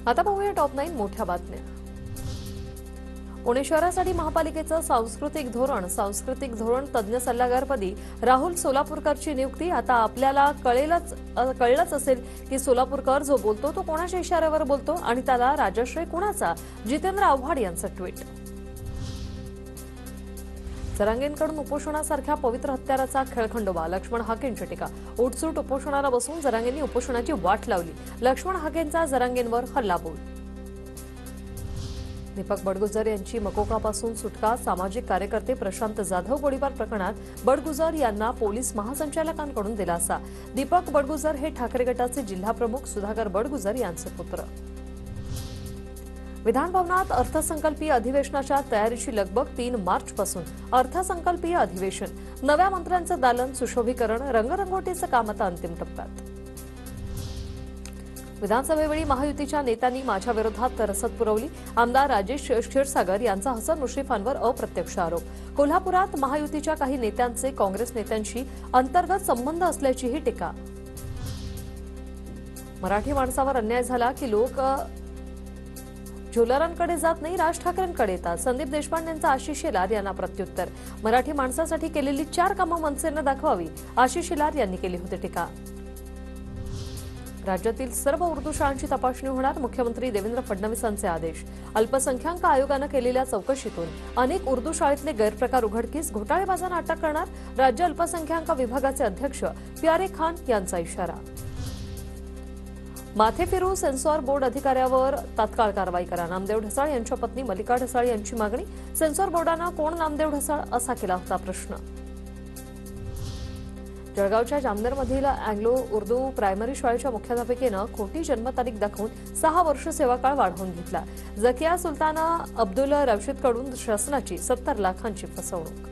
आता पाहूया टॉप 9 मोठ्या बातम्या। पुणे शहरासाठी महापालिकेचं सांस्कृतिक धोरण तज्ज्ञ सल्लागारपदी राहुल सोलापूरकरची नियुक्ती। आता आपल्याला कळलंच असेल की सोलापूरकर जो बोलतो तो कोणाच्या इशाऱ्यावर बोलतो आणि त्याला राजश्रय कुणाचा। जितेंद्र आव्हाड यांचं ट्विट। जरांगेंकडून उपोषणासारख्या पवित्र हत्याराचा खेळखंडोबा, लक्ष्मण हाकेंची टीका। उठसूट उपोषणाला बसून जरांगेंनी उपोषणाची वाट लावली, लक्ष्मण हाकेंचा जरांगेंवर हल्लाबोल। दीपक बडगुजर यांची मकोकापासून सुटका, सामाजिक कार्यकर्ते प्रशांत जाधव गोळीबार प्रकरणात बडगुजर यांना पोलीस महासंचालकांकडून दिलासा। दीपक बडगुजर हे ठाकरे गटाचे जिल्हाप्रमुख सुधाकर बडगुजर यांचे पुत्र। विधान भवनात अर्थसंकल्पीय अधिवेशनाच्या तयारीची लगबग। 3 मार्चपासून अर्थसंकल्पीय अधिवेशन, नव्या मंत्र्यांचं दालन, सुशोभीकरण, रंगरंगोटीचं काम आता अंतिम टप्प्यात। विधानसभेवेळी महायुतीच्या नेत्यांनी माझ्या विरोधात रसद पुरवली, आमदार राजेश क्षीरसागर यांचा हसन मुश्रीफांवर अप्रत्यक्ष आरोप। कोल्हापुरात महायुतीच्या काही नेत्यांचे काँग्रेस नेत्यांशी अंतर्गत संबंध असल्याचीही टीका। मराठी माणसावर अन्याय झाला की लोक झोलरांकडे जात नाही, राज ठाकरेंकडे येतात। संदीप देशपांडेंचा आशिष शेलार यांना प्रत्युत्तर। मराठी माणसासाठी केलेली 4 कामं मनसेनं दाखवावी, आशिष शेलार यांनी केली होती टीका। राज्यातील सर्व उर्दू शाळांची तपासणी होणार, मुख्यमंत्री देवेंद्र फडणवीसांचे आदेश। अल्पसंख्याक आयोगानं केलेल्या चौकशीतून अनेक उर्दू शाळेतले गैरप्रकार उघडकीस, घोटाळेबाजांना अटक करणार, राज्य अल्पसंख्याक विभागाचे अध्यक्ष प्यारे खान यांचा इशारा। माथे फिरू सेन्सॉर बोर्ड अधिकाऱ्यावर तात्काळ कारवाई करा, नामदेव ढसाळ यांच्या पत्नी मल्लिका ढसाळ यांची मागणी। सेन्सॉर बोर्डानं कोण नामदेव ढसाळ असा केला होता प्रश्न। जळगावच्या जामनेरमधील अँग्लो उर्दू प्रायमरी शाळेच्या मुख्याध्यापिकेनं खोटी जन्मतारीख दाखवून 6 वर्ष सेवाकाळ वाढवून घेतला। झकिया सुलताना अब्दुल रशीदकडून शासनाची 70 लाखांची फसवणूक।